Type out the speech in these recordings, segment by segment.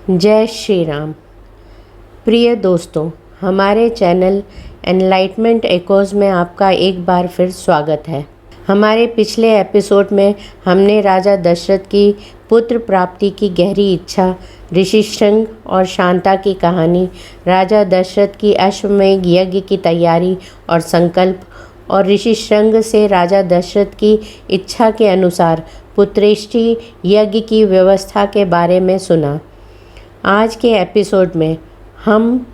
जय श्री राम। प्रिय दोस्तों, हमारे चैनल एनलाइटमेंट एकोज़ में आपका एक बार फिर स्वागत है। हमारे पिछले एपिसोड में हमने राजा दशरथ की पुत्र प्राप्ति की गहरी इच्छा, ऋषिशृंग और शांता की कहानी, राजा दशरथ की अश्वमेध यज्ञ की तैयारी और संकल्प, और ऋषिशृंग से राजा दशरथ की इच्छा के अनुसार पुत्रेष्टि यज्ञ की व्यवस्था के बारे में सुना। आज के एपिसोड में हम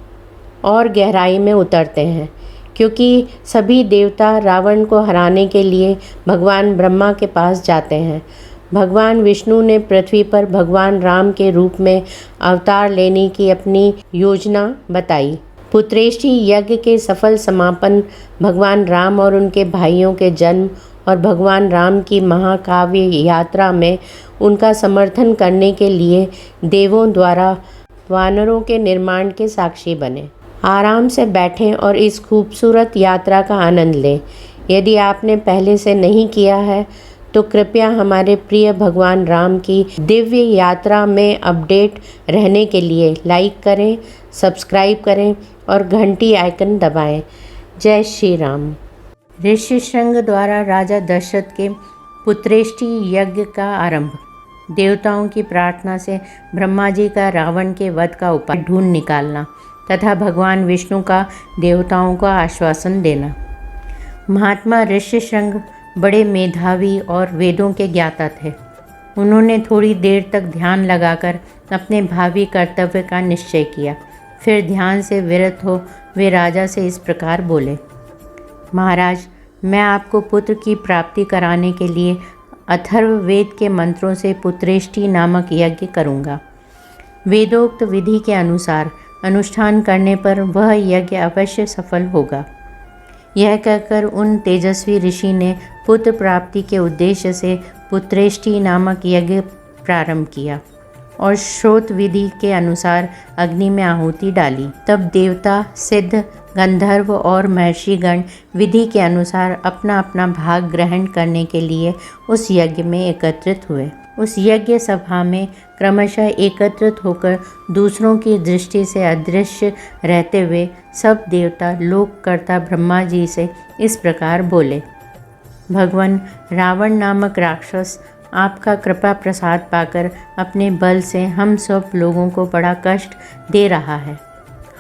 और गहराई में उतरते हैं, क्योंकि सभी देवता रावण को हराने के लिए भगवान ब्रह्मा के पास जाते हैं। भगवान विष्णु ने पृथ्वी पर भगवान राम के रूप में अवतार लेने की अपनी योजना बताई। पुत्रेष्टि यज्ञ के सफल समापन, भगवान राम और उनके भाइयों के जन्म और भगवान राम की महाकाव्य यात्रा में उनका समर्थन करने के लिए देवों द्वारा वानरों के निर्माण के साक्षी बने। आराम से बैठें और इस खूबसूरत यात्रा का आनंद लें। यदि आपने पहले से नहीं किया है तो कृपया हमारे प्रिय भगवान राम की दिव्य यात्रा में अपडेट रहने के लिए लाइक करें, सब्सक्राइब करें और घंटी आइकन दबाएं। जय श्री राम। ऋषिशृंग द्वारा राजा दशरथ के पुत्रेष्टि यज्ञ का आरंभ। देवताओं की प्रार्थना से ब्रह्मा जी का रावण के वध का उपाय ढूंढ निकालना तथा भगवान विष्णु का देवताओं को आश्वासन देना। महात्मा ऋषिशृंग बड़े मेधावी और वेदों के ज्ञाता थे। उन्होंने थोड़ी देर तक ध्यान लगाकर अपने भावी कर्तव्य का निश्चय किया। फिर ध्यान से विरत हो वे राजा से इस प्रकार बोले, महाराज, मैं आपको पुत्र की प्राप्ति कराने के लिए अथर्ववेद के मंत्रों से पुत्रेष्टि नामक यज्ञ करूँगा। वेदोक्त विधि के अनुसार अनुष्ठान करने पर वह यज्ञ अवश्य सफल होगा। यह कहकर उन तेजस्वी ऋषि ने पुत्र प्राप्ति के उद्देश्य से पुत्रेष्टि नामक यज्ञ प्रारंभ किया और श्रोत विधि के अनुसार अग्नि में आहुति डाली। तब देवता, सिद्ध, गंधर्व और महर्षिगण विधि के अनुसार अपना अपना भाग ग्रहण करने के लिए उस यज्ञ में एकत्रित हुए। उस यज्ञ सभा में क्रमशः एकत्रित होकर दूसरों की दृष्टि से अदृश्य रहते हुए सब देवता लोककर्ता ब्रह्मा जी से इस प्रकार बोले, भगवान रावण नामक राक्षस आपका कृपा प्रसाद पाकर अपने बल से हम सब लोगों को बड़ा कष्ट दे रहा है।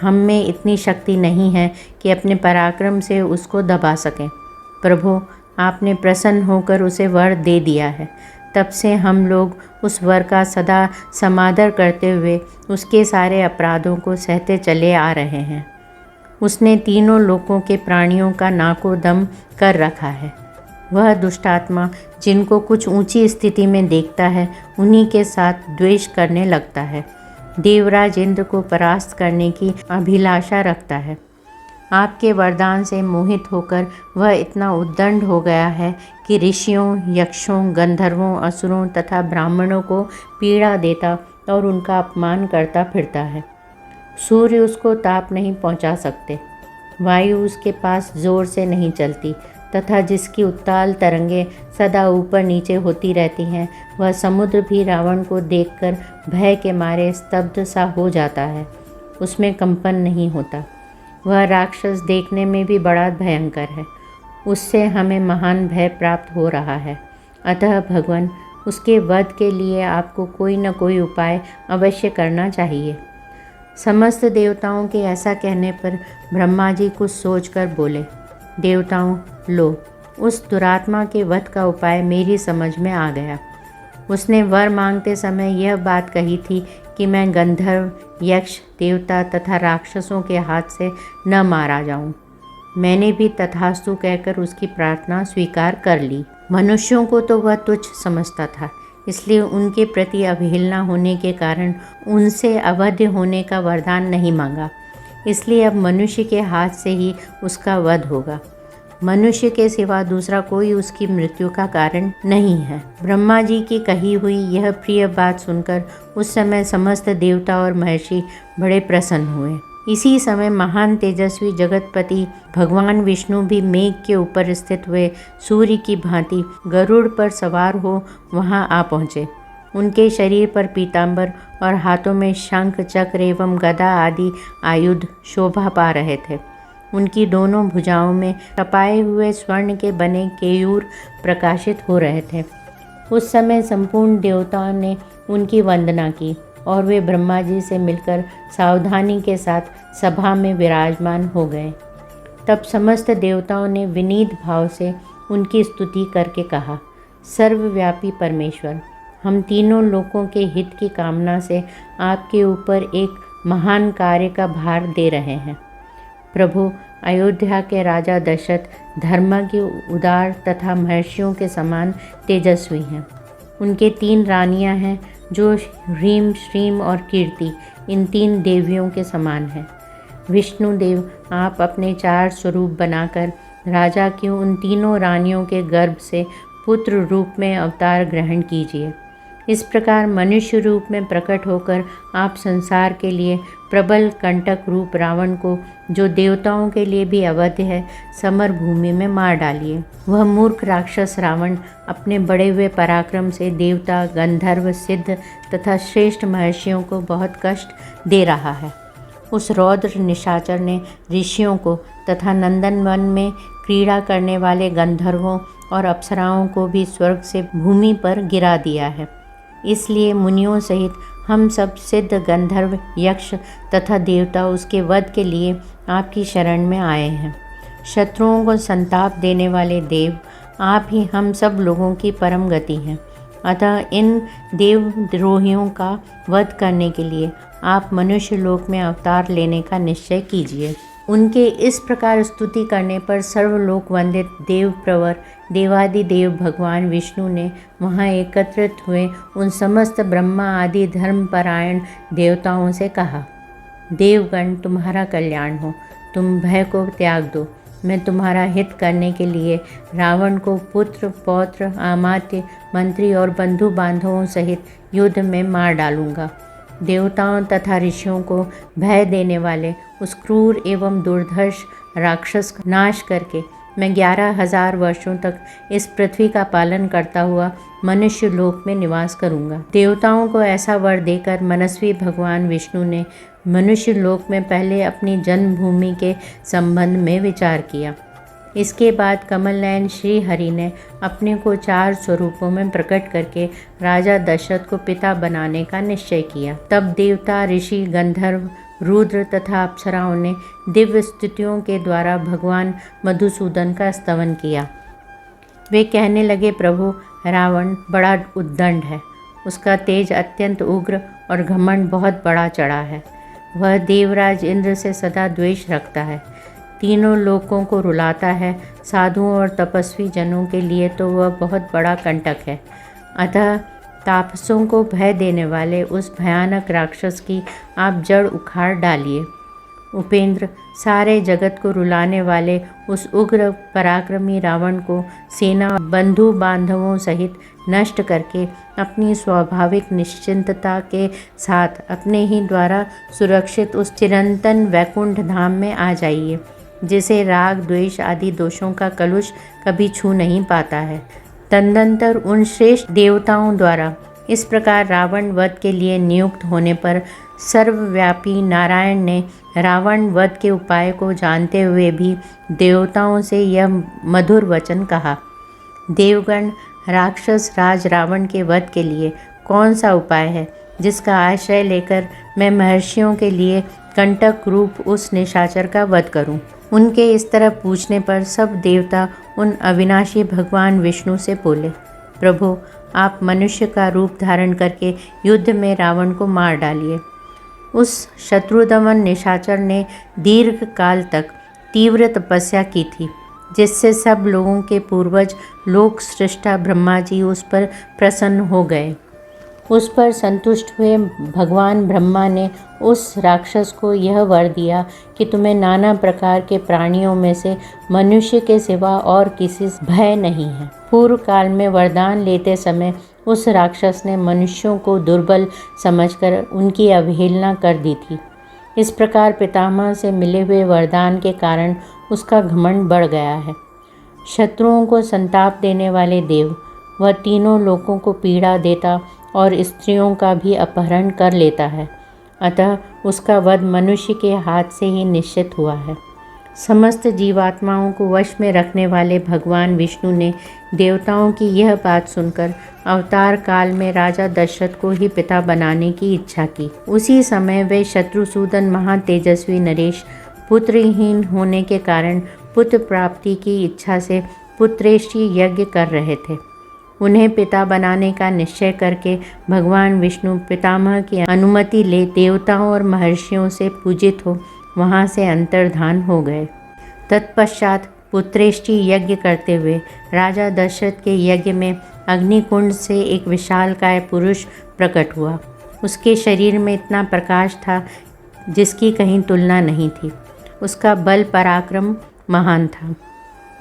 हम में इतनी शक्ति नहीं है कि अपने पराक्रम से उसको दबा सकें। प्रभु, आपने प्रसन्न होकर उसे वर दे दिया है। तब से हम लोग उस वर का सदा समादर करते हुए उसके सारे अपराधों को सहते चले आ रहे हैं। उसने तीनों लोकों के प्राणियों का नाको दम कर रखा है। वह दुष्टात्मा जिनको कुछ ऊंची स्थिति में देखता है उन्हीं के साथ द्वेष करने लगता है। देवराज इंद्र को परास्त करने की अभिलाषा रखता है। आपके वरदान से मोहित होकर वह इतना उद्दंड हो गया है कि ऋषियों, यक्षों, गंधर्वों, असुरों तथा ब्राह्मणों को पीड़ा देता और उनका अपमान करता फिरता है। सूर्य उसको ताप नहीं पहुंचा सकते, वायु उसके पास जोर से नहीं चलती तथा जिसकी उत्ताल तरंगे सदा ऊपर नीचे होती रहती हैं, वह समुद्र भी रावण को देखकर भय के मारे स्तब्ध सा हो जाता है, उसमें कंपन नहीं होता। वह राक्षस देखने में भी बड़ा भयंकर है, उससे हमें महान भय प्राप्त हो रहा है। अतः भगवान, उसके वध के लिए आपको कोई न कोई उपाय अवश्य करना चाहिए। समस्त देवताओं के ऐसा कहने पर ब्रह्मा जी कुछ सोचकर बोले, देवताओं, लो, उस दुरात्मा के वध का उपाय मेरी समझ में आ गया। उसने वर मांगते समय यह बात कही थी कि मैं गंधर्व, यक्ष, देवता तथा राक्षसों के हाथ से न मारा जाऊं। मैंने भी तथास्तु कहकर उसकी प्रार्थना स्वीकार कर ली। मनुष्यों को तो वह तुच्छ समझता था, इसलिए उनके प्रति अवहेलना होने के कारण उनसे अवध्य होने का वरदान नहीं मांगा। इसलिए अब मनुष्य के हाथ से ही उसका वध होगा। मनुष्य के सिवा दूसरा कोई उसकी मृत्यु का कारण नहीं है। ब्रह्मा जी की कही हुई यह प्रिय बात सुनकर उस समय समस्त देवता और महर्षि बड़े प्रसन्न हुए। इसी समय महान तेजस्वी जगतपति भगवान विष्णु भी मेघ के ऊपर स्थित हुए सूर्य की भांति गरुड़ पर सवार हो वहां आ पहुँचे। उनके शरीर पर पीताम्बर और हाथों में शंख, चक्र एवं गदा आदि आयुध शोभा पा रहे थे। उनकी दोनों भुजाओं में तपाए हुए स्वर्ण के बने केयूर प्रकाशित हो रहे थे। उस समय संपूर्ण देवताओं ने उनकी वंदना की और वे ब्रह्मा जी से मिलकर सावधानी के साथ सभा में विराजमान हो गए। तब समस्त देवताओं ने विनीत भाव से उनकी स्तुति करके कहा, सर्वव्यापी परमेश्वर, हम तीनों लोकों के हित की कामना से आपके ऊपर एक महान कार्य का भार दे रहे हैं। प्रभु, अयोध्या के राजा दशरथ धर्मज्ञ, उदार तथा महर्षियों के समान तेजस्वी हैं। उनके 3 रानियां हैं जो ह्रीम, श्रीम और कीर्ति इन 3 देवियों के समान हैं। विष्णुदेव, आप अपने 4 स्वरूप बनाकर राजा की उन तीनों रानियों के गर्भ से पुत्र रूप में अवतार ग्रहण कीजिए। इस प्रकार मनुष्य रूप में प्रकट होकर आप संसार के लिए प्रबल कंटक रूप रावण को, जो देवताओं के लिए भी अवध्य है, समर भूमि में मार डालिए। वह मूर्ख राक्षस रावण अपने बढ़े हुए पराक्रम से देवता, गंधर्व, सिद्ध तथा श्रेष्ठ महर्षियों को बहुत कष्ट दे रहा है। उस रौद्र निशाचर ने ऋषियों को तथा नंदनवन में क्रीड़ा करने वाले गंधर्वों और अप्सराओं को भी स्वर्ग से भूमि पर गिरा दिया है। इसलिए मुनियों सहित हम सब सिद्ध, गंधर्व, यक्ष तथा देवता उसके वध के लिए आपकी शरण में आए हैं। शत्रुओं को संताप देने वाले देव, आप ही हम सब लोगों की परम गति हैं। अतः इन देवद्रोहियों का वध करने के लिए आप मनुष्य लोक में अवतार लेने का निश्चय कीजिए। उनके इस प्रकार स्तुति करने पर सर्वलोक वंदित देव प्रवर देवादिदेव भगवान विष्णु ने वहाँ एकत्रित हुए उन समस्त ब्रह्मा आदि धर्मपरायण देवताओं से कहा, देवगण, तुम्हारा कल्याण हो, तुम भय को त्याग दो। मैं तुम्हारा हित करने के लिए रावण को पुत्र, पौत्र, अमात्य, मंत्री और बंधु बांधवों सहित युद्ध में मार डालूंगा। देवताओं तथा ऋषियों को भय देने वाले उस क्रूर एवं दुर्धर्ष राक्षस का नाश करके मैं 11,000 वर्षों तक इस पृथ्वी का पालन करता हुआ मनुष्य लोक में निवास करूंगा। देवताओं को ऐसा वर देकर मनस्वी भगवान विष्णु ने मनुष्य लोक में पहले अपनी जन्मभूमि के संबंध में विचार किया। इसके बाद कमल नयन श्री हरि ने अपने को 4 स्वरूपों में प्रकट करके राजा दशरथ को पिता बनाने का निश्चय किया। तब देवता, ऋषि, गंधर्व, रुद्र तथा अप्सराओं ने दिव्य स्तुतियों के द्वारा भगवान मधुसूदन का स्तवन किया। वे कहने लगे, प्रभु, रावण बड़ा उद्दंड है, उसका तेज अत्यंत उग्र और घमंड बहुत बड़ा चढ़ा है। वह देवराज इंद्र से सदा द्वेष रखता है, तीनों लोकों को रुलाता है। साधुओं और तपस्वी जनों के लिए तो वह बहुत बड़ा कंटक है। अतः तापसों को भय देने वाले उस भयानक राक्षस की आप जड़ उखाड़ डालिए। उपेंद्र, सारे जगत को रुलाने वाले उस उग्र पराक्रमी रावण को सेना, बंधु बांधवों सहित नष्ट करके अपनी स्वाभाविक निश्चिंतता के साथ अपने ही द्वारा सुरक्षित उस चिरंतन वैकुंठ धाम में आ जाइए, जिसे राग, द्वेष आदि दोषों का कलुष कभी छू नहीं पाता है। तदनंतर उन श्रेष्ठ देवताओं द्वारा इस प्रकार रावण वध के लिए नियुक्त होने पर सर्वव्यापी नारायण ने रावण वध के उपाय को जानते हुए भी देवताओं से यह मधुर वचन कहा, देवगण, राक्षस राज रावण के वध के लिए कौन सा उपाय है जिसका आश्रय लेकर मैं महर्षियों के लिए कंटक रूप उस निशाचर का वध करूं? उनके इस तरह पूछने पर सब देवता उन अविनाशी भगवान विष्णु से बोले, प्रभु, आप मनुष्य का रूप धारण करके युद्ध में रावण को मार डालिए। उस शत्रुदमन निशाचर ने दीर्घ काल तक तीव्र तपस्या की थी, जिससे सब लोगों के पूर्वज लोक सृष्टा ब्रह्मा जी उस पर प्रसन्न हो गए। उस पर संतुष्ट हुए भगवान ब्रह्मा ने उस राक्षस को यह वर दिया कि तुम्हें नाना प्रकार के प्राणियों में से मनुष्य के सिवा और किसी से भय नहीं है। पूर्व काल में वरदान लेते समय उस राक्षस ने मनुष्यों को दुर्बल समझकर उनकी अवहेलना कर दी थी। इस प्रकार पितामह से मिले हुए वरदान के कारण उसका घमंड बढ़ गया है। शत्रुओं को संताप देने वाले देव, वह तीनों लोकों को पीड़ा देता और स्त्रियों का भी अपहरण कर लेता है। अतः उसका वध मनुष्य के हाथ से ही निश्चित हुआ है। समस्त जीवात्माओं को वश में रखने वाले भगवान विष्णु ने देवताओं की यह बात सुनकर अवतार काल में राजा दशरथ को ही पिता बनाने की इच्छा की। उसी समय वे शत्रुसूदन महातेजस्वी नरेश पुत्रहीन होने के कारण पुत्र प्राप्ति की इच्छा से पुत्रेष्टि यज्ञ कर रहे थे। उन्हें पिता बनाने का निश्चय करके भगवान विष्णु पितामह की अनुमति ले देवताओं और महर्षियों से पूजित हो वहाँ से अंतर्धान हो गए। तत्पश्चात पुत्रेष्टि यज्ञ करते हुए राजा दशरथ के यज्ञ में अग्निकुंड से एक विशालकाय पुरुष प्रकट हुआ। उसके शरीर में इतना प्रकाश था जिसकी कहीं तुलना नहीं थी। उसका बल पराक्रम महान था।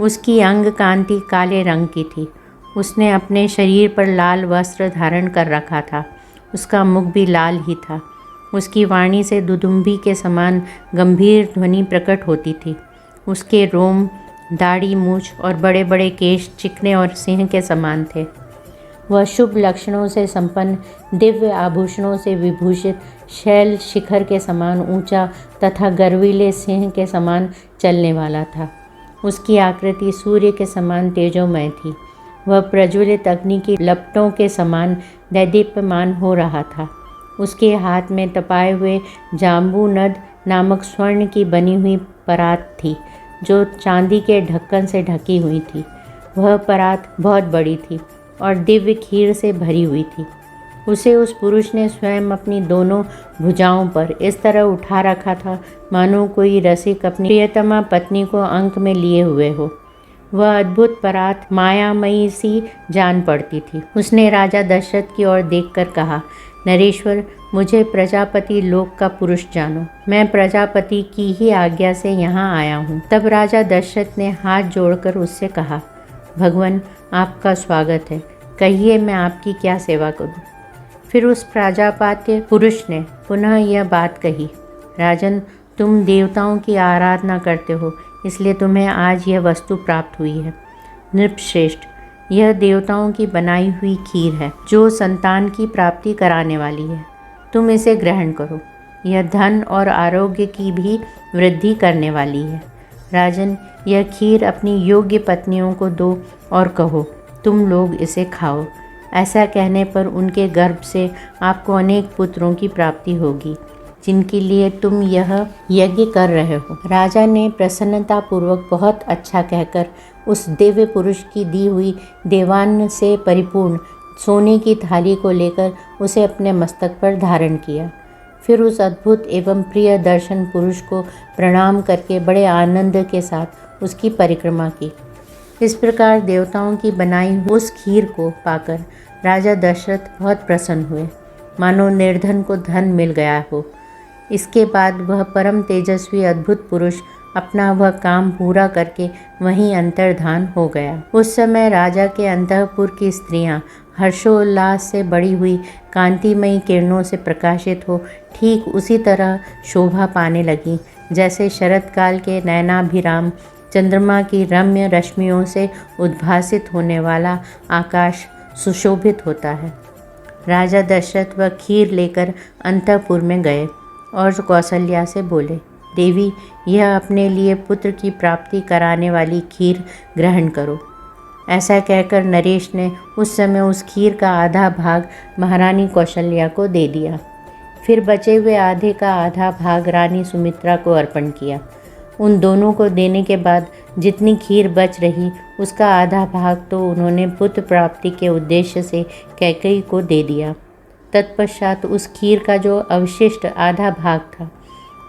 उसकी अंग कांति काले रंग की थी। उसने अपने शरीर पर लाल वस्त्र धारण कर रखा था। उसका मुख भी लाल ही था। उसकी वाणी से दुदुम्बी के समान गंभीर ध्वनि प्रकट होती थी। उसके रोम, दाढ़ी, मूछ और बड़े बड़े केश चिकने और सिंह के समान थे। वह शुभ लक्षणों से संपन्न, दिव्य आभूषणों से विभूषित, शैल शिखर के समान ऊंचा तथा गर्वीले सिंह के समान चलने वाला था। उसकी आकृति सूर्य के समान तेजोमय थी। वह प्रज्वलित अग्नि की लपटों के समान दैदीप्यमान हो रहा था। उसके हाथ में तपाए हुए जाम्बू नद नामक स्वर्ण की बनी हुई परात थी, जो चांदी के ढक्कन से ढकी हुई थी। वह परात बहुत बड़ी थी और दिव्य खीर से भरी हुई थी। उसे उस पुरुष ने स्वयं अपनी दोनों भुजाओं पर इस तरह उठा रखा था मानो कोई रसिक अपनी प्रियतमा पत्नी को अंक में लिए हुए हो। वह अद्भुत परात मायामयी सी जान पड़ती थी। उसने राजा दशरथ की ओर देखकर कहा, नरेश्वर, मुझे प्रजापति लोक का पुरुष जानो। मैं प्रजापति की ही आज्ञा से यहाँ आया हूँ। तब राजा दशरथ ने हाथ जोड़कर उससे कहा, भगवान, आपका स्वागत है। कहिए, मैं आपकी क्या सेवा करूँ। फिर उस प्रजापात्य पुरुष ने पुनः यह बात कही, राजन, तुम देवताओं की आराधना करते हो, इसलिए तुम्हें आज यह वस्तु प्राप्त हुई है। नृपश्रेष्ठ, यह देवताओं की बनाई हुई खीर है जो संतान की प्राप्ति कराने वाली है। तुम इसे ग्रहण करो। यह धन और आरोग्य की भी वृद्धि करने वाली है। राजन, यह खीर अपनी योग्य पत्नियों को दो और कहो, तुम लोग इसे खाओ। ऐसा कहने पर उनके गर्भ से आपको अनेक पुत्रों की प्राप्ति होगी, जिनके लिए तुम यह यज्ञ कर रहे हो। राजा ने प्रसन्नतापूर्वक बहुत अच्छा कहकर उस दिव्य पुरुष की दी हुई देवान्न से परिपूर्ण सोने की थाली को लेकर उसे अपने मस्तक पर धारण किया। फिर उस अद्भुत एवं प्रिय दर्शन पुरुष को प्रणाम करके बड़े आनंद के साथ उसकी परिक्रमा की। इस प्रकार देवताओं की बनाई उस खीर को पाकर राजा दशरथ बहुत प्रसन्न हुए, मानो निर्धन को धन मिल गया हो। इसके बाद वह परम तेजस्वी अद्भुत पुरुष अपना वह काम पूरा करके वहीं अंतर्धान हो गया। उस समय राजा के अंतःपुर की स्त्रियां हर्षोल्लास से बड़ी हुई कांतिमयी किरणों से प्रकाशित हो ठीक उसी तरह शोभा पाने लगीं जैसे शरद काल के नयनाभिराम चंद्रमा की रम्य रश्मियों से उद्भासित होने वाला आकाश सुशोभित होता है। राजा दशरथ वह खीर लेकर अंतःपुर में गए और कौशल्या से बोले, देवी, यह अपने लिए पुत्र की प्राप्ति कराने वाली खीर ग्रहण करो। ऐसा कहकर नरेश ने उस समय उस खीर का आधा भाग महारानी कौशल्या को दे दिया। फिर बचे हुए आधे का आधा भाग रानी सुमित्रा को अर्पण किया। उन दोनों को देने के बाद जितनी खीर बच रही उसका आधा भाग तो उन्होंने पुत्र प्राप्ति के उद्देश्य से कैकेयी को दे दिया। तत्पश्चात उस खीर का जो अवशिष्ट आधा भाग था,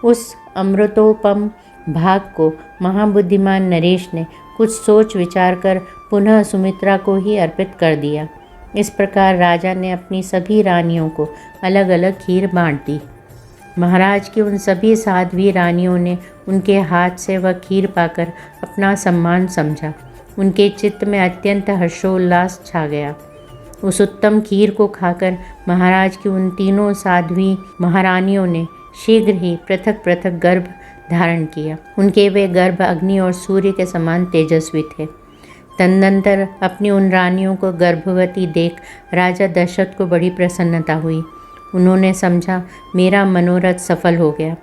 उस अमृतोपम भाग को महाबुद्धिमान नरेश ने कुछ सोच विचार कर पुनः सुमित्रा को ही अर्पित कर दिया। इस प्रकार राजा ने अपनी सभी रानियों को अलग अलग खीर बांट दी। महाराज की उन सभी साध्वी रानियों ने उनके हाथ से वह खीर पाकर अपना सम्मान समझा। उनके चित्त में अत्यंत हर्षोल्लास छा गया। उस उत्तम खीर को खाकर महाराज की उन तीनों साध्वी महारानियों ने शीघ्र ही पृथक पृथक गर्भ धारण किया। उनके वे गर्भ अग्नि और सूर्य के समान तेजस्वी थे। तदनंतर अपनी उन रानियों को गर्भवती देख राजा दशरथ को बड़ी प्रसन्नता हुई। उन्होंने समझा मेरा मनोरथ सफल हो गया।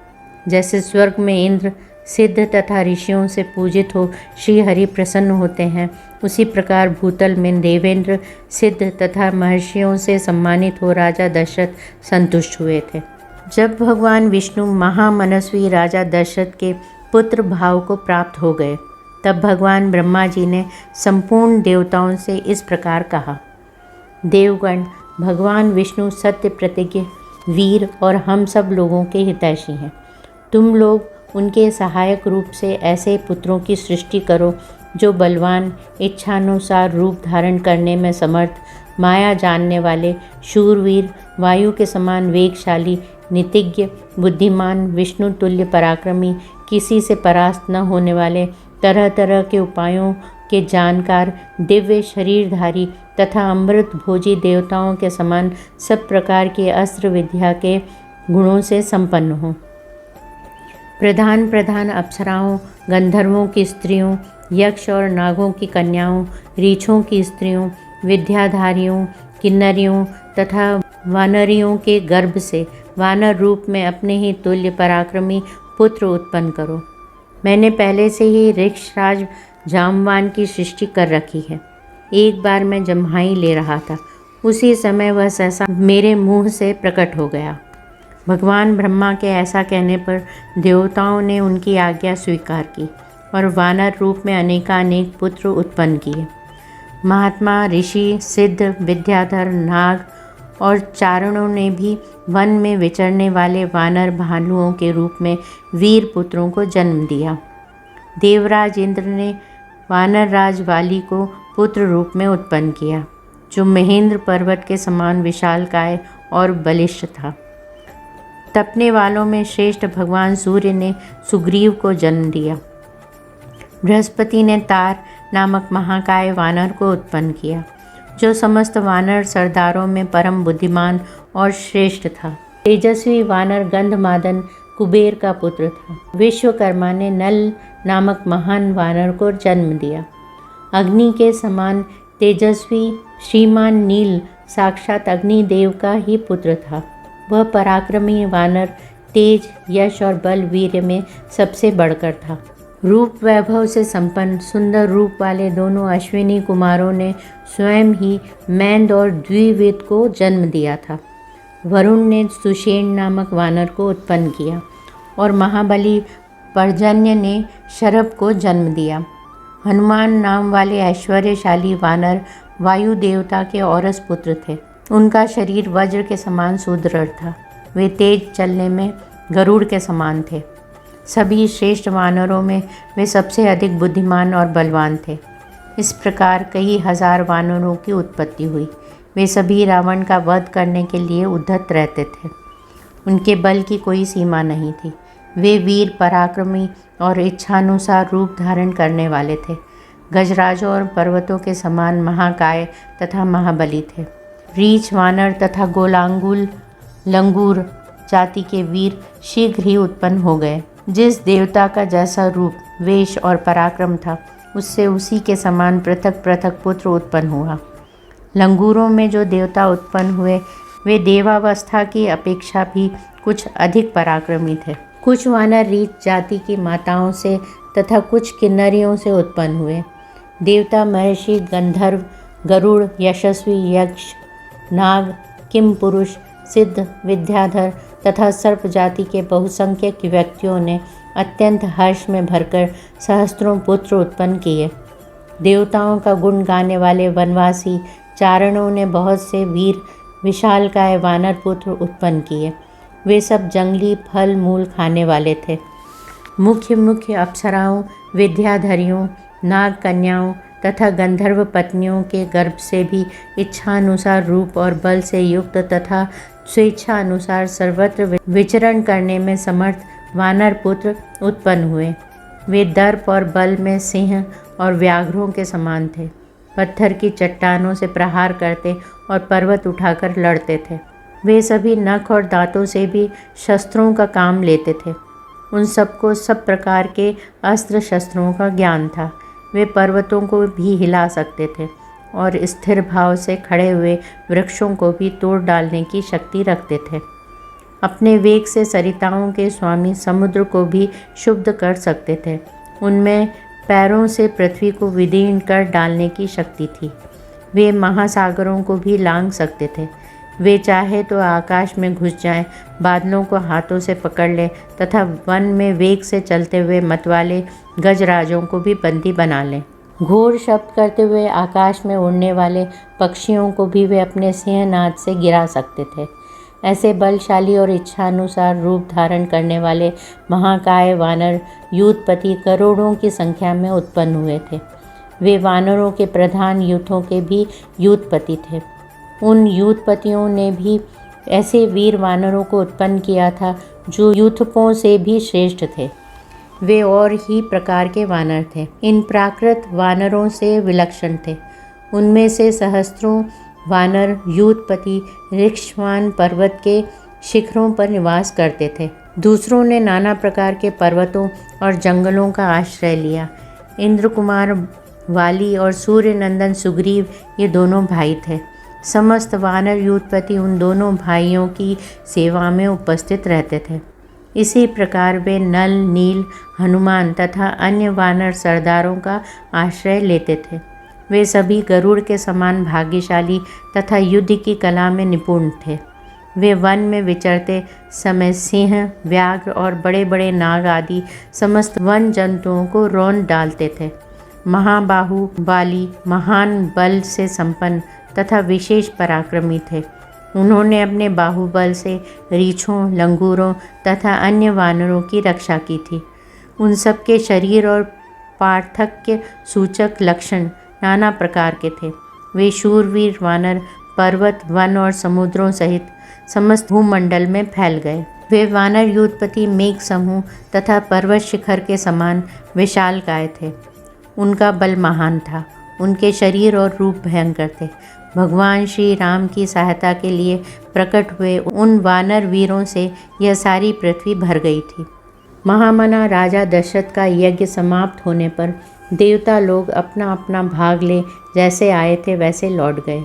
जैसे स्वर्ग में इंद्र सिद्ध तथा ऋषियों से पूजित हो श्री हरि प्रसन्न होते हैं, उसी प्रकार भूतल में देवेंद्र सिद्ध तथा महर्षियों से सम्मानित हो राजा दशरथ संतुष्ट हुए थे। जब भगवान विष्णु महामनस्वी राजा दशरथ के पुत्र भाव को प्राप्त हो गए, तब भगवान ब्रह्मा जी ने संपूर्ण देवताओं से इस प्रकार कहा, देवगण, भगवान विष्णु सत्य प्रतिज्ञ वीर और हम सब लोगों के हितैषी हैं। तुम लोग उनके सहायक रूप से ऐसे पुत्रों की सृष्टि करो जो बलवान, इच्छानुसार रूप धारण करने में समर्थ, माया जानने वाले, शूरवीर, वायु के समान वेगशाली, नीतिज्ञ, बुद्धिमान, विष्णु तुल्य पराक्रमी, किसी से परास्त न होने वाले, तरह तरह के उपायों के जानकार, दिव्य शरीरधारी तथा अमृत भोजी देवताओं के समान सब प्रकार की अस्त्र विद्या के गुणों से संपन्न हो। प्रधान प्रधान अप्सराओं, गंधर्वों की स्त्रियों, यक्ष और नागों की कन्याओं, रीछों की स्त्रियों, विद्याधारियों, किन्नरियों तथा वानरियों के गर्भ से वानर रूप में अपने ही तुल्य पराक्रमी पुत्र उत्पन्न करो। मैंने पहले से ही ऋक्षराज जामवान की सृष्टि कर रखी है। एक बार मैं जम्हाई ले रहा था, उसी समय वह सहसा मेरे मुंह से प्रकट हो गया। भगवान ब्रह्मा के ऐसा कहने पर देवताओं ने उनकी आज्ञा स्वीकार की और वानर रूप में अनेकानेक पुत्र उत्पन्न किए। महात्मा, ऋषि, सिद्ध, विद्याधर, नाग और चारणों ने भी वन में विचरने वाले वानर भालुओं के रूप में वीर पुत्रों को जन्म दिया। देवराज इंद्र ने वानर राज वाली को पुत्र रूप में उत्पन्न किया, जो महेंद्र पर्वत के समान विशालकाय और बलिष्ठ था। तपने वालों में श्रेष्ठ भगवान सूर्य ने सुग्रीव को जन्म दिया। बृहस्पति ने तार नामक महाकाय वानर को उत्पन्न किया, जो समस्त वानर सरदारों में परम बुद्धिमान और श्रेष्ठ था। तेजस्वी वानर गंधमादन कुबेर का पुत्र था। विश्वकर्मा ने नल नामक महान वानर को जन्म दिया। अग्नि के समान तेजस्वी श्रीमान नील साक्षात अग्निदेव का ही पुत्र था। वह पराक्रमी वानर तेज, यश और बल वीर्य में सबसे बढ़कर था। रूप वैभव से संपन्न सुंदर रूप वाले दोनों अश्विनी कुमारों ने स्वयं ही मैंद और द्विवेद को जन्म दिया था। वरुण ने सुषेण नामक वानर को उत्पन्न किया और महाबली पर्जन्य ने शरभ को जन्म दिया। हनुमान नाम वाले ऐश्वर्यशाली वानर वायु देवता के औरस पुत्र थे। उनका शरीर वज्र के समान सुदृढ़ था। वे तेज चलने में गरुड़ के समान थे। सभी श्रेष्ठ वानरों में वे सबसे अधिक बुद्धिमान और बलवान थे। इस प्रकार कई हजार वानरों की उत्पत्ति हुई। वे सभी रावण का वध करने के लिए उद्धत रहते थे। उनके बल की कोई सीमा नहीं थी। वे वीर, पराक्रमी और इच्छानुसार रूप धारण करने वाले थे। गजराजों और पर्वतों के समान महाकाय तथा महाबली थे। रीछ वानर तथा गोलांगुल लंगूर जाति के वीर शीघ्र ही उत्पन्न हो गए। जिस देवता का जैसा रूप, वेश और पराक्रम था, उससे उसी के समान पृथक पृथक पुत्र उत्पन्न हुआ। लंगूरों में जो देवता उत्पन्न हुए वे देवावस्था की अपेक्षा भी कुछ अधिक पराक्रमी थे। कुछ वानर रीछ जाति की माताओं से तथा कुछ किन्नरियों से उत्पन्न हुए। देवता, महर्षि, गंधर्व, गरुड़, यशस्वी, यक्ष, नाग, किम पुरुष, सिद्ध, विद्याधर तथा सर्प जाति के बहुसंख्यक व्यक्तियों ने अत्यंत हर्ष में भरकर सहस्त्रों पुत्र उत्पन्न किए। देवताओं का गुण गाने वाले वनवासी चारणों ने बहुत से वीर विशालकाय वानर पुत्र उत्पन्न किए। वे सब जंगली फल मूल खाने वाले थे। मुख्य मुख्य अप्सराओं, विद्याधरियों, नाग कन्याओं तथा गंधर्व पत्नियों के गर्भ से भी इच्छानुसार रूप और बल से युक्त तथा स्वेच्छा अनुसार सर्वत्र विचरण करने में समर्थ वानर पुत्र उत्पन्न हुए। वे दर्प और बल में सिंह और व्याघ्रों के समान थे। पत्थर की चट्टानों से प्रहार करते और पर्वत उठाकर लड़ते थे। वे सभी नख और दांतों से भी शस्त्रों का काम लेते थे। उन सबको सब प्रकार के अस्त्र शस्त्रों का ज्ञान था। वे पर्वतों को भी हिला सकते थे और स्थिर भाव से खड़े हुए वृक्षों को भी तोड़ डालने की शक्ति रखते थे। अपने वेग से सरिताओं के स्वामी समुद्र को भी शुद्ध कर सकते थे। उनमें पैरों से पृथ्वी को विदीर्ण कर डालने की शक्ति थी। वे महासागरों को भी लांघ सकते थे। वे चाहे तो आकाश में घुस जाएं, बादलों को हाथों से पकड़ लें तथा वन में वेग से चलते हुए मतवाले गजराजों को भी बंदी बना लें। घोर शब्द करते हुए आकाश में उड़ने वाले पक्षियों को भी वे अपने सिंहनाद से गिरा सकते थे। ऐसे बलशाली और इच्छानुसार रूप धारण करने वाले महाकाय वानर यूथपति करोड़ों की संख्या में उत्पन्न हुए थे। वे वानरों के प्रधान यूथों के भी यूथपति थे। उन यूथपतियों ने भी ऐसे वीर वानरों को उत्पन्न किया था जो यूथपों से भी श्रेष्ठ थे। वे और ही प्रकार के वानर थे। इन प्राकृत वानरों से विलक्षण थे। उनमें से सहस्त्रों वानर यूथपति ऋक्षवान पर्वत के शिखरों पर निवास करते थे। दूसरों ने नाना प्रकार के पर्वतों और जंगलों का आश्रय लिया। इंद्र कुमार वाली और सूर्य नंदन सुग्रीव ये दोनों भाई थे। समस्त वानर यूथपति उन दोनों भाइयों की सेवा में उपस्थित रहते थे। इसी प्रकार वे नल, नील, हनुमान तथा अन्य वानर सरदारों का आश्रय लेते थे। वे सभी गरुड़ के समान भाग्यशाली तथा युद्ध की कला में निपुण थे। वे वन में विचरते समय सिंह, व्याघ्र और बड़े बड़े नाग आदि समस्त वन जंतुओं को रौंद डालते थे। महाबाहु वाली, महान बल से संपन्न तथा विशेष पराक्रमी थे। उन्होंने अपने बाहुबल से रीछों, लंगूरों तथा अन्य वानरों की रक्षा की थी। उन सबके शरीर और पार्थक्य सूचक लक्षण नाना प्रकार के थे। वे शूरवीर वानर पर्वत, वन और समुद्रों सहित समस्त भूमंडल में फैल गए। वे वानर यूथपति मेघ समूह तथा पर्वत शिखर के समान विशालकाय थे। उनका बल महान था। उनके शरीर और रूप भयंकर थे। भगवान श्री राम की सहायता के लिए प्रकट हुए उन वानर वीरों से यह सारी पृथ्वी भर गई थी। महामना राजा दशरथ का यज्ञ समाप्त होने पर देवता लोग अपना अपना भाग ले जैसे आए थे वैसे लौट गए।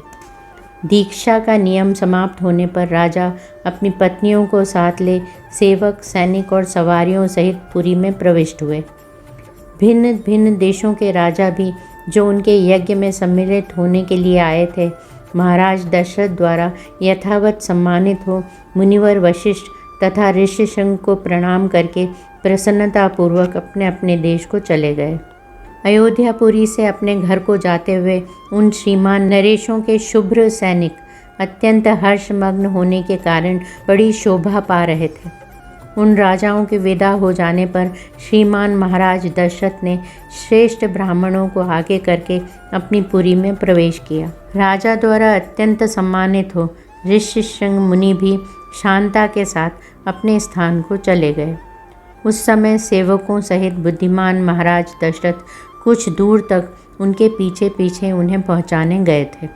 दीक्षा का नियम समाप्त होने पर राजा अपनी पत्नियों को साथ ले सेवक, सैनिक और सवारियों सहित पुरी में प्रविष्ट हुए। भिन्न भिन्न देशों के राजा भी जो उनके यज्ञ में सम्मिलित होने के लिए आए थे, महाराज दशरथ द्वारा यथावत सम्मानित हो मुनिवर वशिष्ठ तथा ऋषिशृंग को प्रणाम करके प्रसन्नतापूर्वक अपने अपने देश को चले गए। अयोध्यापुरी से अपने घर को जाते हुए उन श्रीमान नरेशों के शुभ्र सैनिक अत्यंत हर्षमग्न होने के कारण बड़ी शोभा पा रहे थे। उन राजाओं के विदा हो जाने पर श्रीमान महाराज दशरथ ने श्रेष्ठ ब्राह्मणों को आगे करके अपनी पुरी में प्रवेश किया। राजा द्वारा अत्यंत सम्मानित हो ऋषिशृंग मुनि भी शांता के साथ अपने स्थान को चले गए। उस समय सेवकों सहित बुद्धिमान महाराज दशरथ कुछ दूर तक उनके पीछे पीछे उन्हें पहुंचाने गए थे।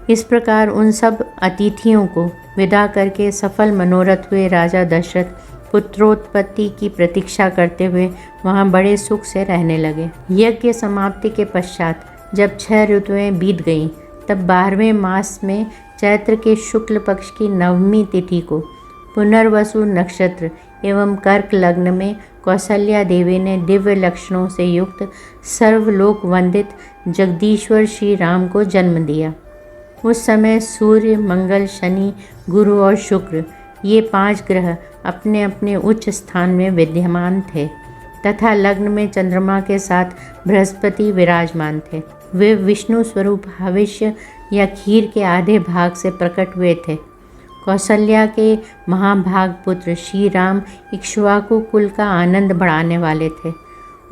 इस प्रकार उन सब अतिथियों को विदा करके सफल मनोरथ हुए राजा दशरथ पुत्रोत्पत्ति की प्रतीक्षा करते हुए वहां बड़े सुख से रहने लगे। यज्ञ समाप्ति के पश्चात जब 6 ऋतुएं बीत गईं, तब 12वें मास में चैत्र के शुक्ल पक्ष की 9वीं तिथि को पुनर्वसु नक्षत्र एवं कर्क लग्न में कौसल्या देवी ने दिव्य लक्षणों से युक्त सर्वलोक वंदित जगदीश्वर श्री राम को जन्म दिया। उस समय सूर्य, मंगल, शनि, गुरु और शुक्र ये 5 ग्रह अपने अपने उच्च स्थान में विद्यमान थे तथा लग्न में चंद्रमा के साथ बृहस्पति विराजमान थे। वे विष्णु स्वरूप हविष्य या खीर के आधे भाग से प्रकट हुए थे। कौसल्या के महाभाग पुत्र श्री राम इक्ष्वाकु कुल का आनंद बढ़ाने वाले थे।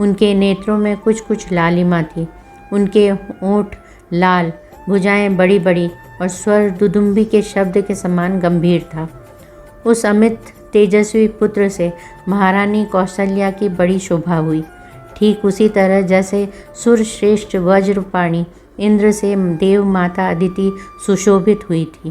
उनके नेत्रों में कुछ कुछ लालिमा थी। उनके ओंठ लाल, भुजाएं बड़ी बड़ी और स्वर दुदुम्बी के शब्द के समान गंभीर था। उस अमित तेजस्वी पुत्र से महारानी कौसल्या की बड़ी शोभा हुई। ठीक उसी तरह जैसे सुरश्रेष्ठ वज्रपाणी इंद्र से देव माता अदिति सुशोभित हुई थी।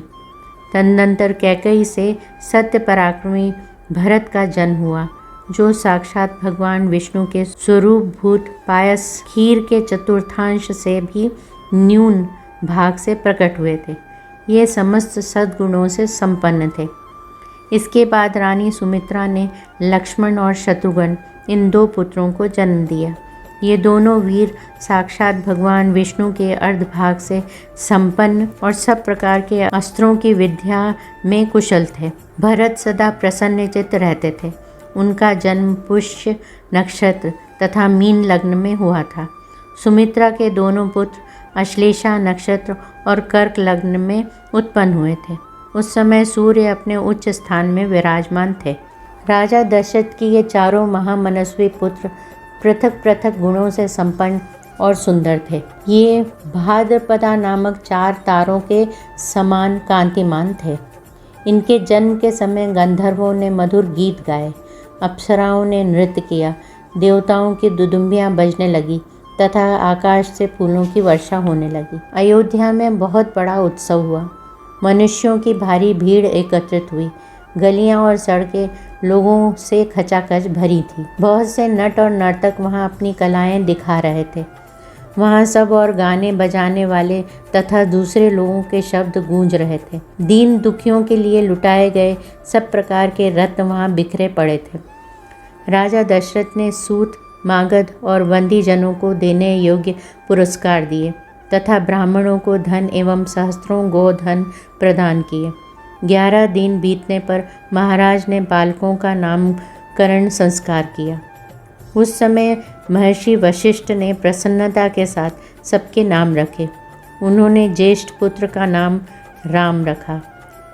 तदनंतर कैकेयी से सत्य पराक्रमी भरत का जन्म हुआ। जो साक्षात भगवान विष्णु के स्वरूपभूत पायस खीर के चतुर्थांश से भी न्यून भाग से प्रकट हुए थे। ये समस्त सद्गुणों से संपन्न थे। इसके बाद रानी सुमित्रा ने लक्ष्मण और शत्रुघ्न इन 2 पुत्रों को जन्म दिया। ये दोनों वीर साक्षात भगवान विष्णु के अर्धभाग से संपन्न और सब प्रकार के अस्त्रों की विद्या में कुशल थे। भरत सदा प्रसन्नचित्त रहते थे। उनका जन्म पुष्य नक्षत्र तथा मीन लग्न में हुआ था। सुमित्रा के दोनों पुत्र अश्लेषा नक्षत्र और कर्क लग्न में उत्पन्न हुए थे। उस समय सूर्य अपने उच्च स्थान में विराजमान थे। राजा दशरथ की ये चारों महामनस्वी पुत्र पृथक पृथक गुणों से संपन्न और सुंदर थे। ये भाद्रपदा नामक 4 तारों के समान कांतिमान थे। इनके जन्म के समय गंधर्वों ने मधुर गीत गाए, अप्सराओं ने नृत्य किया, देवताओं की दुदुम्बियाँ बजने लगी तथा आकाश से फूलों की वर्षा होने लगी। अयोध्या में बहुत बड़ा उत्सव हुआ। मनुष्यों की भारी भीड़ एकत्रित हुई। गलियां और सड़कें लोगों से खचाखच भरी थी। बहुत से नट और नर्तक वहां अपनी कलाएं दिखा रहे थे। वहां सब और गाने बजाने वाले तथा दूसरे लोगों के शब्द गूंज रहे थे। दीन दुखियों के लिए लुटाए गए सब प्रकार के रत्न वहां बिखरे पड़े थे। राजा दशरथ ने सूत, मागध और बंदी जनों को देने योग्य पुरस्कार दिए तथा ब्राह्मणों को धन एवं सहस्त्रों गोधन प्रदान किए। 11 दिन बीतने पर महाराज ने बालकों का नामकरण संस्कार किया। उस समय महर्षि वशिष्ठ ने प्रसन्नता के साथ सबके नाम रखे। उन्होंने ज्येष्ठ पुत्र का नाम राम रखा।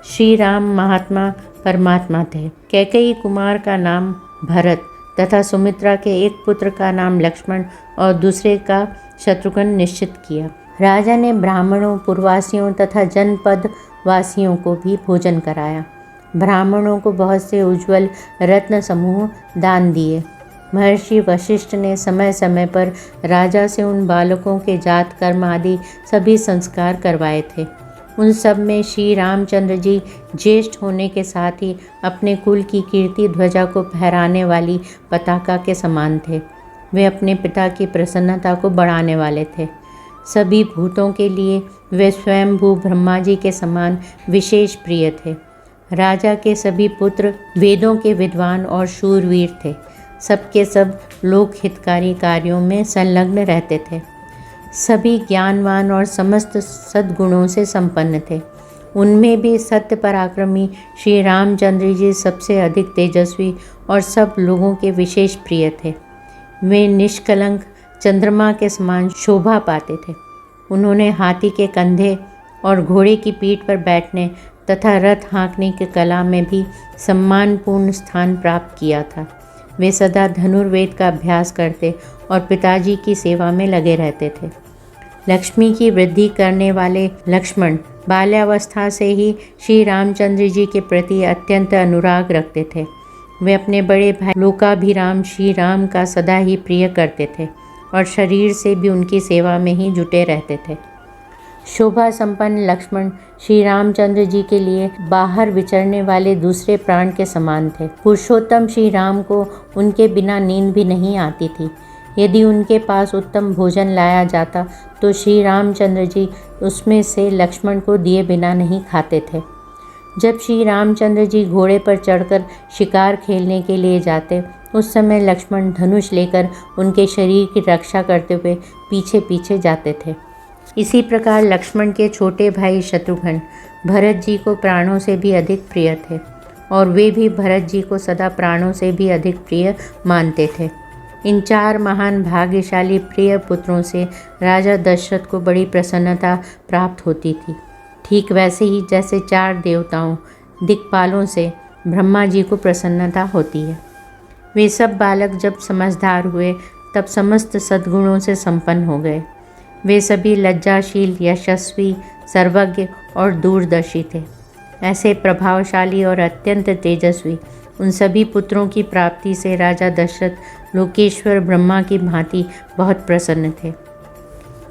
श्री राम महात्मा परमात्मा थे। कैकेयी कुमार का नाम भरत तथा सुमित्रा के एक पुत्र का नाम लक्ष्मण और दूसरे का शत्रुघ्न निश्चित किया। राजा ने ब्राह्मणों, पुरवासियों तथा जनपद वासियों को भी भोजन कराया। ब्राह्मणों को बहुत से उज्ज्वल रत्न समूह दान दिए। महर्षि वशिष्ठ ने समय समय पर राजा से उन बालकों के जात कर्म आदि सभी संस्कार करवाए थे। उन सब में श्री रामचंद्र जी ज्येष्ठ होने के साथ ही अपने कुल की कीर्ति ध्वजा को फहराने वाली पताका के समान थे। वे अपने पिता की प्रसन्नता को बढ़ाने वाले थे। सभी भूतों के लिए वे स्वयंभू ब्रह्मा जी के समान विशेष प्रिय थे। राजा के सभी पुत्र वेदों के विद्वान और शूरवीर थे। सबके सब लोक हितकारी कार्यों में संलग्न रहते थे। सभी ज्ञानवान और समस्त सद्गुणों से संपन्न थे। उनमें भी सत्य पराक्रमी श्री रामचंद्र जी सबसे अधिक तेजस्वी और सब लोगों के विशेष प्रिय थे। वे निष्कलंक चंद्रमा के समान शोभा पाते थे। उन्होंने हाथी के कंधे और घोड़े की पीठ पर बैठने तथा रथ हाँकने की कला में भी सम्मानपूर्ण स्थान प्राप्त किया था। वे सदा धनुर्वेद का अभ्यास करते और पिताजी की सेवा में लगे रहते थे। लक्ष्मी की वृद्धि करने वाले लक्ष्मण बाल्यावस्था से ही श्री रामचंद्र जी के प्रति अत्यंत अनुराग रखते थे। वे अपने बड़े भाई लोकाभिराम श्री राम का सदा ही प्रिय करते थे और शरीर से भी उनकी सेवा में ही जुटे रहते थे। शोभा संपन्न लक्ष्मण श्री रामचंद्र जी के लिए बाहर विचरने वाले दूसरे प्राण के समान थे। पुरुषोत्तम श्री राम को उनके बिना नींद भी नहीं आती थी। यदि उनके पास उत्तम भोजन लाया जाता तो श्री रामचंद्र जी उसमें से लक्ष्मण को दिए बिना नहीं खाते थे। जब श्री रामचंद्र जी घोड़े पर चढ़कर शिकार खेलने के लिए जाते उस समय लक्ष्मण धनुष लेकर उनके शरीर की रक्षा करते हुए पीछे पीछे जाते थे। इसी प्रकार लक्ष्मण के छोटे भाई शत्रुघ्न भरत जी को प्राणों से भी अधिक प्रिय थे और वे भी भरत जी को सदा प्राणों से भी अधिक प्रिय मानते थे। इन 4 महान भाग्यशाली प्रिय पुत्रों से राजा दशरथ को बड़ी प्रसन्नता प्राप्त होती थी। ठीक वैसे ही जैसे 4 देवताओं दिक्पालों से ब्रह्मा जी को प्रसन्नता होती है। वे सब बालक जब समझदार हुए तब समस्त सद्गुणों से संपन्न हो गए। वे सभी लज्जाशील, यशस्वी, सर्वज्ञ और दूरदर्शी थे। ऐसे प्रभावशाली और अत्यंत तेजस्वी उन सभी पुत्रों की प्राप्ति से राजा दशरथ लोकेश्वर ब्रह्मा की भांति बहुत प्रसन्न थे।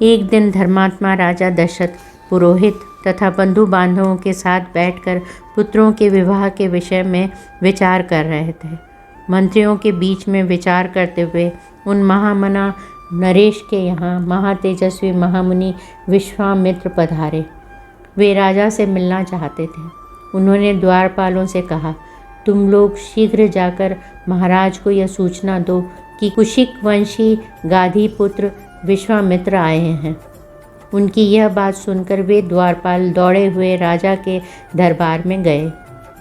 एक दिन धर्मात्मा राजा दशरथ पुरोहित तथा बंधु बांधवों के साथ बैठकर पुत्रों के विवाह के विषय में विचार कर रहे थे। मंत्रियों के बीच में विचार करते हुए उन महामना नरेश के यहाँ महातेजस्वी महामुनि विश्वामित्र पधारे। वे राजा से मिलना चाहते थे। उन्होंने द्वारपालों से कहा, तुम लोग शीघ्र जाकर महाराज को यह सूचना दो कि कुशिक वंशी गाधी पुत्र विश्वामित्र आए हैं। उनकी यह बात सुनकर वे द्वारपाल दौड़े हुए राजा के दरबार में गए।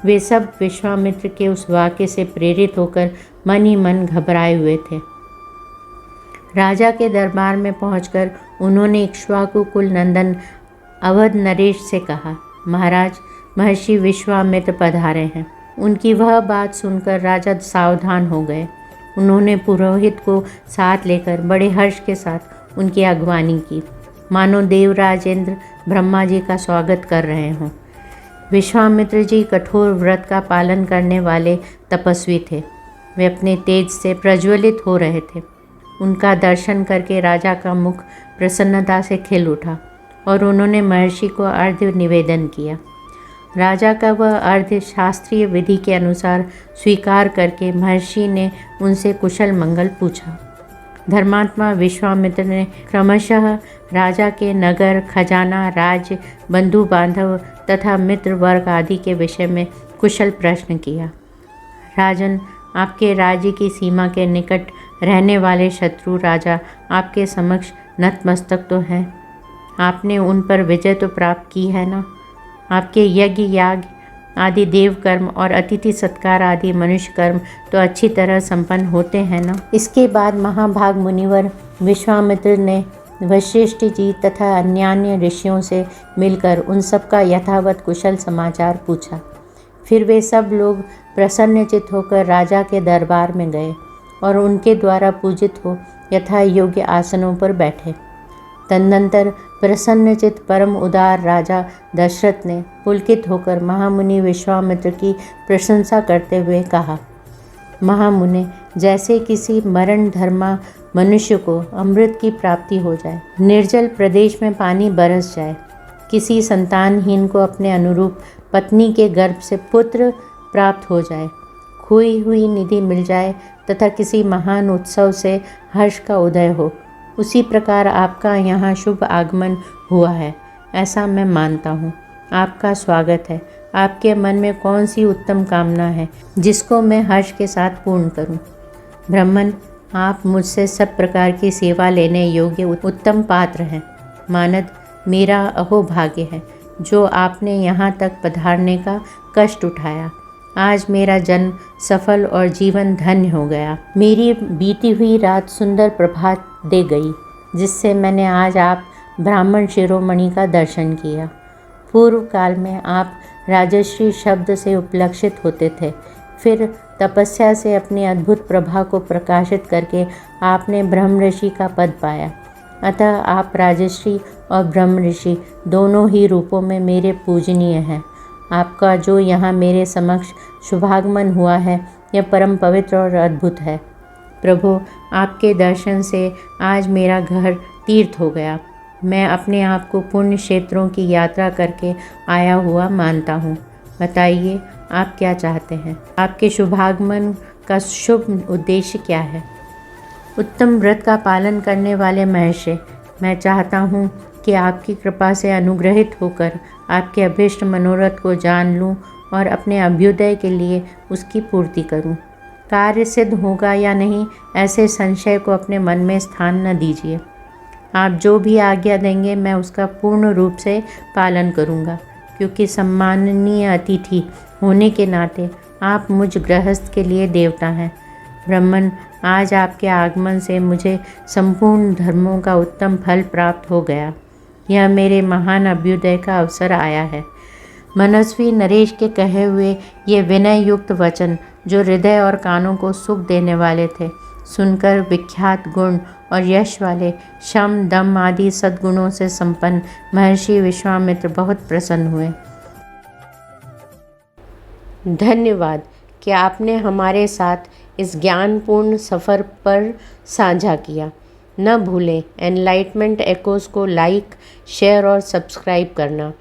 वे सब विश्वामित्र के उस वाक्य से प्रेरित होकर मन ही मन घबराए हुए थे। राजा के दरबार में पहुंचकर उन्होंने इक्ष्वाकु कुल नंदन अवध नरेश से कहा, महाराज, महर्षि विश्वामित्र पधारे हैं। उनकी वह बात सुनकर राजा सावधान हो गए। उन्होंने पुरोहित को साथ लेकर बड़े हर्ष के साथ उनकी अगवानी की, मानो देवराज इंद्र ब्रह्मा जी का स्वागत कर रहे हों। विश्वामित्र जी कठोर व्रत का पालन करने वाले तपस्वी थे। वे अपने तेज से प्रज्वलित हो रहे थे। उनका दर्शन करके राजा का मुख प्रसन्नता से खिल उठा और उन्होंने महर्षि को अर्घ्य निवेदन किया। राजा का वह अर्घ्य शास्त्रीय विधि के अनुसार स्वीकार करके महर्षि ने उनसे कुशल मंगल पूछा। धर्मात्मा विश्वामित्र ने क्रमशः राजा के नगर, खजाना, राज्य, बंधु बांधव तथा मित्र वर्ग आदि के विषय में कुशल प्रश्न किया। राजन, आपके राज्य की सीमा के निकट रहने वाले शत्रु राजा आपके समक्ष नतमस्तक तो हैं। आपने उन पर विजय तो प्राप्त की है ना? आपके यज्ञ, याग आदि देव कर्म और अतिथि सत्कार आदि मनुष्य कर्म तो अच्छी तरह संपन्न होते हैं ना? इसके बाद महाभाग मुनिवर विश्वामित्र ने वशिष्ठ जी तथा अन्यान्य ऋषियों से मिलकर उन सब का यथावत कुशल समाचार पूछा। फिर वे सब लोग प्रसन्नचित होकर राजा के दरबार में गए और उनके द्वारा पूजित हो यथा योग्य आसनों पर बैठे। तदनंतर प्रसन्नचित परम उदार राजा दशरथ ने पुलकित होकर महामुनि विश्वामित्र की प्रशंसा करते हुए कहा, महामुने, जैसे किसी मरण धर्मा मनुष्य को अमृत की प्राप्ति हो जाए, निर्जल प्रदेश में पानी बरस जाए, किसी संतानहीन को अपने अनुरूप पत्नी के गर्भ से पुत्र प्राप्त हो जाए, खोई हुई निधि मिल जाए तथा किसी महान उत्सव से हर्ष का उदय हो, उसी प्रकार आपका यहाँ शुभ आगमन हुआ है, ऐसा मैं मानता हूँ। आपका स्वागत है। आपके मन में कौन सी उत्तम कामना है जिसको मैं हर्ष के साथ पूर्ण करूँ? ब्राह्मण, आप मुझसे सब प्रकार की सेवा लेने योग्य उत्तम पात्र हैं। मानद, मेरा अहोभाग्य है जो आपने यहाँ तक पधारने का कष्ट उठाया। आज मेरा जन्म सफल और जीवन धन्य हो गया। मेरी बीती हुई रात सुंदर प्रभात दे गई, जिससे मैंने आज आप ब्राह्मण शिरोमणि का दर्शन किया। पूर्व काल में आप राजश्री शब्द से उपलक्षित होते थे, फिर तपस्या से अपनी अद्भुत प्रभा को प्रकाशित करके आपने ब्रह्म ऋषि का पद पाया। अतः आप राजश्री और ब्रह्म ऋषि दोनों ही रूपों में मेरे पूजनीय हैं। आपका जो यहाँ मेरे समक्ष शुभागमन हुआ है, यह परम पवित्र और अद्भुत है। प्रभु, आपके दर्शन से आज मेरा घर तीर्थ हो गया। मैं अपने आप को पुण्य क्षेत्रों की यात्रा करके आया हुआ मानता हूँ। बताइए, आप क्या चाहते हैं? आपके शुभागमन का शुभ उद्देश्य क्या है? उत्तम व्रत का पालन करने वाले महर्षि, मैं चाहता हूँ कि आपकी कृपा से अनुग्रहित होकर आपके अभीष्ट मनोरथ को जान लूँ और अपने अभ्युदय के लिए उसकी पूर्ति करूँ। कार्य सिद्ध होगा या नहीं, ऐसे संशय को अपने मन में स्थान न दीजिए। आप जो भी आज्ञा देंगे मैं उसका पूर्ण रूप से पालन करूँगा, क्योंकि सम्माननीय अतिथि होने के नाते आप मुझ गृहस्थ के लिए देवता हैं। ब्राह्मण, आज आपके आगमन से मुझे संपूर्ण धर्मों का उत्तम फल प्राप्त हो गया। यह मेरे महान अभ्युदय का अवसर आया है। मनस्वी नरेश के कहे हुए ये विनय युक्त वचन, जो हृदय और कानों को सुख देने वाले थे, सुनकर विख्यात गुण और यश वाले शम, दम आदि सद्गुणों से संपन्न महर्षि विश्वामित्र बहुत प्रसन्न हुए। धन्यवाद कि आपने हमारे साथ इस ज्ञानपूर्ण सफ़र पर साझा किया। न भूलें एनलाइटमेंट एकोज़ को लाइक, शेयर और सब्सक्राइब करना।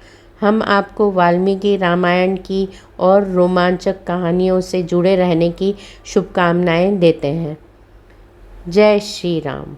हम आपको वाल्मीकि रामायण की और रोमांचक कहानियों से जुड़े रहने की शुभकामनाएं देते हैं। जय श्री राम।